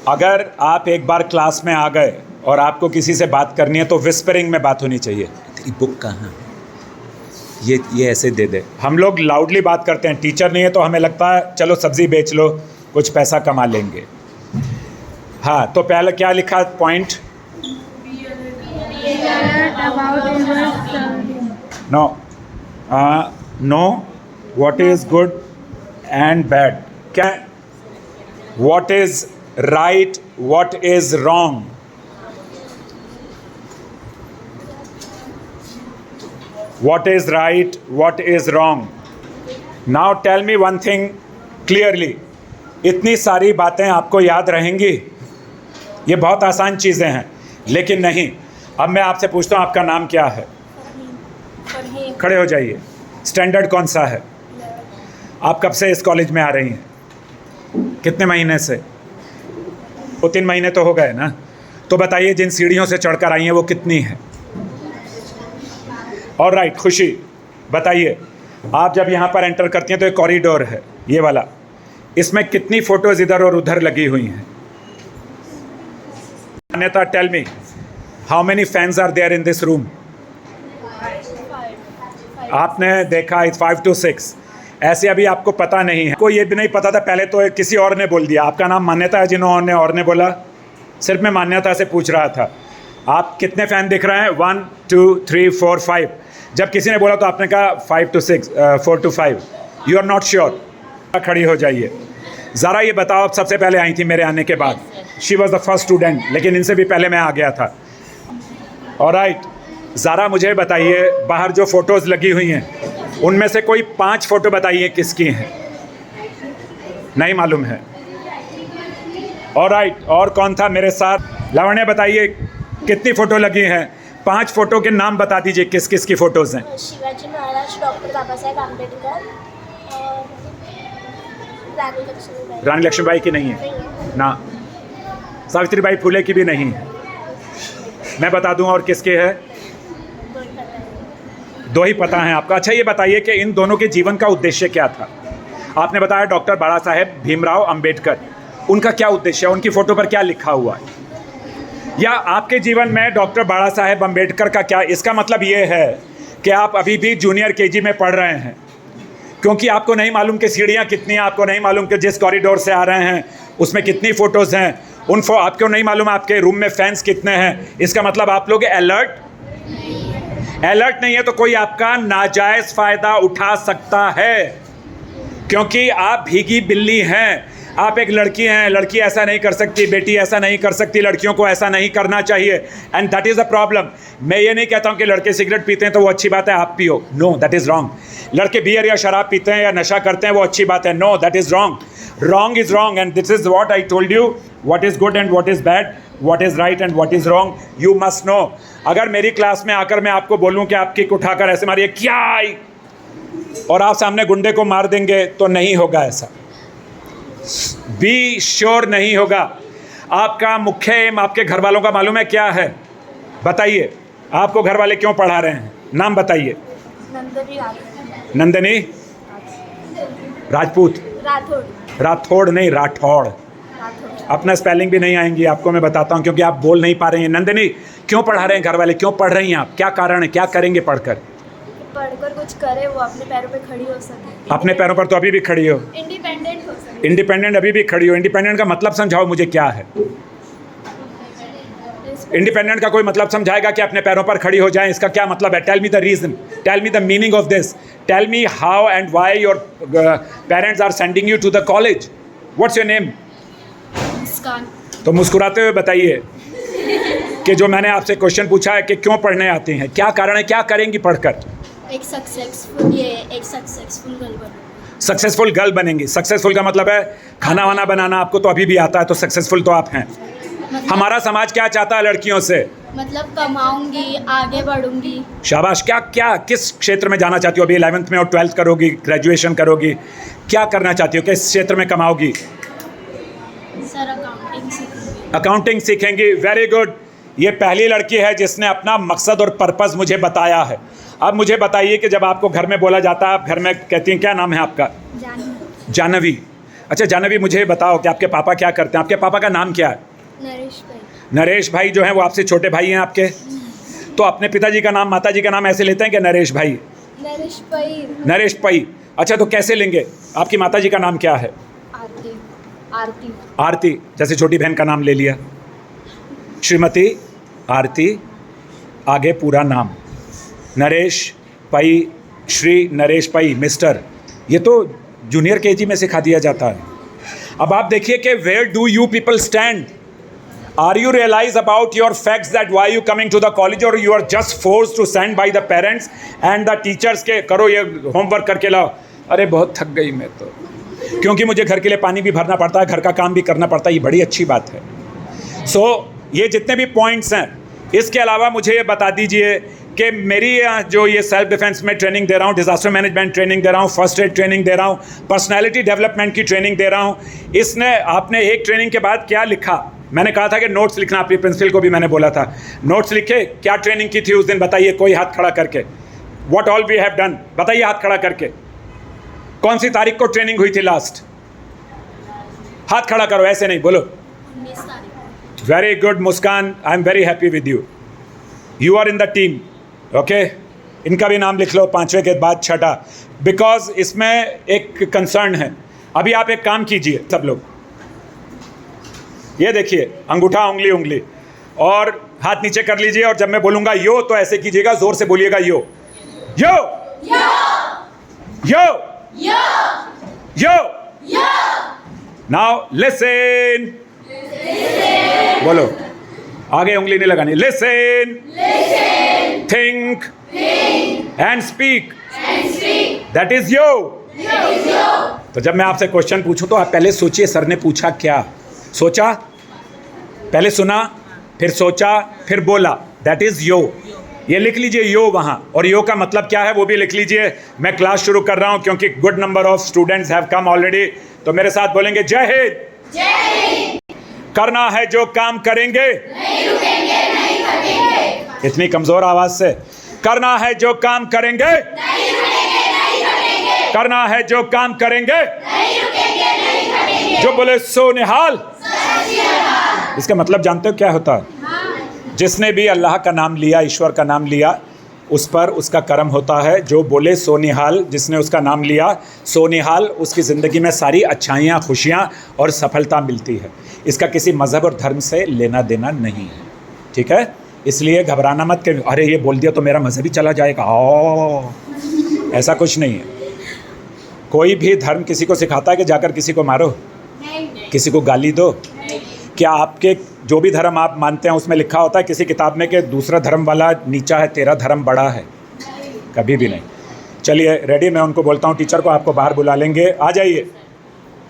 अगर आप एक बार क्लास में आ गए और आपको किसी से बात करनी है तो विस्परिंग में बात होनी चाहिए। तेरी बुक कहाँ है? ये ऐसे दे दे। हम लोग लाउडली बात करते हैं, टीचर नहीं है तो हमें लगता है चलो सब्जी बेच लो, कुछ पैसा कमा लेंगे। हाँ, तो पहले क्या लिखा point? No what is good and bad. क्या? What is right, what is wrong. What is right, what is wrong. Now tell me one thing clearly. इतनी सारी बातें आपको याद रहेंगी? ये बहुत आसान चीज़ें हैं, लेकिन नहीं। अब मैं आपसे पूछता हूँ आपका नाम क्या है? खड़े हो जाइए। स्टैंडर्ड कौन सा है? आप कब से इस कॉलेज में आ रही हैं? कितने महीने से? वो 3 महीने तो हो गए ना। तो बताइए जिन सीढ़ियों से चढ़कर आई हैं वो कितनी है? और राइट, खुशी बताइए, आप जब यहाँ पर एंटर करती हैं तो एक कॉरिडोर है ये वाला, इसमें कितनी फोटोज इधर और उधर लगी हुई हैं? अन्यथा tell me, how many fans are there in this room? आपने देखा 5 to 6। ऐसे अभी आपको पता नहीं है, कोई ये भी नहीं पता था पहले, तो किसी और ने बोल दिया। आपका नाम मान्यता है, जिन्होंने और ने बोला। सिर्फ मैं मान्यता से पूछ रहा था आप कितने फ़ैन दिख रहे हैं? 1 2 3 4 5। जब किसी ने बोला तो आपने कहा 5 to 6, 4 to 5। You are not sure. खड़ी हो जाइए। ज़रा ये बताओ, आप सबसे पहले आई थी मेरे आने के बाद। She was the first student, लेकिन इनसे भी पहले मैं आ गया था। ऑलराइट, ज़रा मुझे बताइए बाहर जो फ़ोटोज़ लगी हुई हैं उनमें से कोई 5 फ़ोटो बताइए किसकी हैं? नहीं मालूम है। ऑलराइट, और कौन था मेरे साथ? लावण्य बताइए कितनी फ़ोटो लगी हैं? 5 फ़ोटो के नाम बता दीजिए किस किस की फ़ोटोज़ हैं? शिवाजी महाराज, डॉक्टर बाबा साहेब आम्बेडकर और रानी लक्ष्मीबाई। रानी लक्ष्मीबाई की नहीं है ना, सावित्रीबाई फुले की भी नहीं है। मैं बता दूं और किसके है? 2 ही पता हैं आपका। अच्छा, ये बताइए कि इन दोनों के जीवन का उद्देश्य क्या था? आपने बताया डॉक्टर बाबा साहेब भीमराव अंबेडकर, उनका क्या उद्देश्य है? उनकी फ़ोटो पर क्या लिखा हुआ है? या आपके जीवन में डॉक्टर बाबा साहेब अंबेडकर का क्या? इसका मतलब ये है कि आप अभी भी जूनियर केजी में पढ़ रहे हैं, क्योंकि आपको नहीं मालूम कि सीढ़ियाँ कितनी हैं, आपको नहीं मालूम कि जिस कॉरिडोर से आ रहे हैं उसमें कितनी फ़ोटोज़ हैं, आपको नहीं मालूम आपके रूम में फैंस कितने हैं। इसका मतलब आप लोग अलर्ट नहीं है तो कोई आपका नाजायज़ फ़ायदा उठा सकता है, क्योंकि आप भीगी बिल्ली हैं। आप एक लड़की हैं, लड़की ऐसा नहीं कर सकती, बेटी ऐसा नहीं कर सकती, लड़कियों को ऐसा नहीं करना चाहिए, and that is the problem. मैं ये नहीं कहता हूँ कि लड़के सिगरेट पीते हैं तो वो अच्छी बात है आप पियो, नो दैट इज़ रॉन्ग। लड़के बियर या शराब पीते हैं या नशा करते हैं वो अच्छी बात है, know that is wrong. Wrong is wrong, and this is what I told you, what is good and what is bad, what is right and what is wrong, you must know. अगर मेरी class में आकर मैं आपको बोलूँ कि आप kick उठाकर ऐसे मारिए क्या आई, और आप सामने गुंडे को मार देंगे तो नहीं होगा ऐसा। बी श्योर नहीं होगा। आपका मुख्य एम आपके घर वालों का मालूम है क्या है? बताइए, आपको घर वाले क्यों पढ़ा रहे हैं? नाम बताइए। नंदिनी राजपूत, राठौड़ नहीं राठौड़। अपना स्पेलिंग भी नहीं आएंगी आपको, मैं बताता हूँ, क्योंकि आप बोल नहीं पा रही हैं। नंदिनी, क्यों पढ़ा रहे हैं घर वाले? क्यों पढ़ रही हैं आप? क्या कारण है? क्या करेंगे पढ़कर कुछ करे, वो अपने पैरों पे खड़ी हो सके। अपने पैरों पर तो अभी भी खड़ी हो, इंडिपेंडेंट हो सके। इंडिपेंडेंट अभी भी खड़ी हो। इंडिपेंडेंट का मतलब समझाओ मुझे क्या है? इंडिपेंडेंट का कोई मतलब समझाएगा कि अपने पैरों पर खड़ी हो जाएं? इसका क्या मतलब है? Tell me the reason, tell me the meaning of this, tell me how and why your parents are sending you to the college. What's your name? Muskan. तो मुस्कुराते हुए बताइए कि जो मैंने आपसे क्वेश्चन पूछा है कि क्यों पढ़ने आते हैं, क्या कारण है, क्या करेंगी पढ़कर? एक सक्सेसफुल गर्ल बनो। सक्सेसफुल गर्ल बनेंगी। सक्सेसफुल का मतलब है खाना वाना बनाना आपको तो अभी भी आता है, तो सक्सेसफुल तो आप हैं। हमारा समाज क्या चाहता है लड़कियों से? मतलब कमाऊंगी, आगे बढ़ूंगी। शाबाश। क्या क्या किस क्षेत्र में जाना चाहती हो? अभी 11th में और 12th करोगी, ग्रेजुएशन करोगी, क्या करना चाहती हो? किस क्षेत्र में कमाओगी? सर, अकाउंटिंग सीखूंगी। अकाउंटिंग सीखेंगी, वेरी गुड। ये पहली लड़की है जिसने अपना मकसद और पर्पस मुझे बताया है। अब मुझे बताइए कि जब आपको घर में बोला जाता है, आप घर में कहती हैं, क्या नाम है आपका? जानवी। जानवी। अच्छा जानवी, मुझे बताओ कि आपके पापा क्या करते हैं? आपके पापा का नाम क्या है? नरेश भाई। नरेश भाई जो हैं वो आपसे छोटे भाई हैं आपके? तो अपने पिताजी का नाम, माताजी का नाम ऐसे लेते हैं कि नरेश भाई? नरेश भाई। नरेश पई। अच्छा, तो कैसे लेंगे? आपकी माताजी का नाम क्या है? आरती। आरती। आरती, जैसे छोटी बहन का नाम ले लिया, श्रीमती आरती, आगे पूरा नाम नरेश पई, श्री नरेश पई, मिस्टर। ये तो जूनियर केजी में सिखा दिया जाता है। अब आप देखिए कि where do you people stand? Are you realize about your facts that why you coming to the college, और you are just force to send by the parents and the teachers के करो ये होमवर्क करके लाओ? अरे बहुत थक गई मैं तो, क्योंकि मुझे घर के लिए पानी भी भरना पड़ता है, घर का काम भी करना पड़ता है। ये बड़ी अच्छी बात है। ये जितने भी पॉइंट्स हैं, इसके अलावा मुझे ये बता दीजिए कि मेरी जो ये सेल्फ डिफेंस में ट्रेनिंग दे रहा हूँ, डिज़ास्टर मैनेजमेंट ट्रेनिंग दे रहा हूँ, फर्स्ट एड ट्रेनिंग दे रहा हूँ, पर्सनैलिटी डेवलपमेंट की ट्रेनिंग दे रहा हूँ, इसने आपने एक ट्रेनिंग के बाद क्या लिखा? मैंने कहा था कि नोट्स लिखना, अपनी प्रिंसिपल को भी मैंने बोला था नोट्स लिखे। क्या ट्रेनिंग की थी उस दिन बताइए, कोई हाथ खड़ा करके? What all we have done, बताइए हाथ खड़ा करके। कौन सी तारीख को ट्रेनिंग हुई थी लास्ट? हाथ खड़ा करो, ऐसे नहीं, बोलो। 19 तारीख। Very good Muskan, I am very happy with you. You are in the team, okay? इनका भी नाम लिख लो, 5वें के बाद 6ठा, बिकॉज इसमें एक कंसर्न है। अभी आप एक काम कीजिए सब लोग, ये देखिए, अंगूठा, उंगली उंगली, और हाथ नीचे कर लीजिए, और जब मैं बोलूंगा यो तो ऐसे कीजिएगा, जोर से बोलिएगा यो यो यो यो यो यो यो। नाउ लिसन, बोलो, आगे उंगली नहीं लगानी। Listen, think and speak, that is you. तो जब मैं आपसे क्वेश्चन पूछूं तो आप पहले सोचिए, सर ने पूछा क्या? सोचा, पहले सुना, फिर सोचा, फिर बोला, दैट इज यो। ये लिख लीजिए यो वहाँ, और यो का मतलब क्या है वो भी लिख लीजिए। मैं क्लास शुरू कर रहा हूँ क्योंकि good number of students have come already, तो मेरे साथ बोलेंगे जय हिंद। जय हिंद। करना है जो काम करेंगे, नहीं रुकेंगे, नहीं थकेंगे। इतनी कमजोर आवाज से, करना है जो काम करेंगे, नहीं रुकेंगे, नहीं थकेंगे। करना है जो काम करेंगे, नहीं रुकेंगे, नहीं थकेंगे। जो बोले सो निहाल, इसका मतलब जानते हो क्या होता है? जिसने भी अल्लाह का नाम लिया, ईश्वर का नाम लिया, उस पर उसका कर्म होता है। जो बोले सोनिहाल, जिसने उसका नाम लिया सोनिहाल, उसकी ज़िंदगी में सारी अच्छाइयाँ, खुशियाँ और सफलता मिलती है। इसका किसी मज़हब और धर्म से लेना देना नहीं है, ठीक है? इसलिए घबराना मत कि अरे ये बोल दिया तो मेरा मज़हब ही चला जाएगा। ऐसा कुछ नहीं है। कोई भी धर्म किसी को सिखाता है कि जाकर किसी को मारो, किसी को गाली दो? क्या आपके जो भी धर्म आप मानते हैं उसमें लिखा होता है किसी किताब में कि दूसरा धर्म वाला नीचा है, तेरा धर्म बड़ा है? कभी भी नहीं। चलिए रेडी, मैं उनको बोलता हूँ टीचर को, आपको बाहर बुला लेंगे, आ जाइए।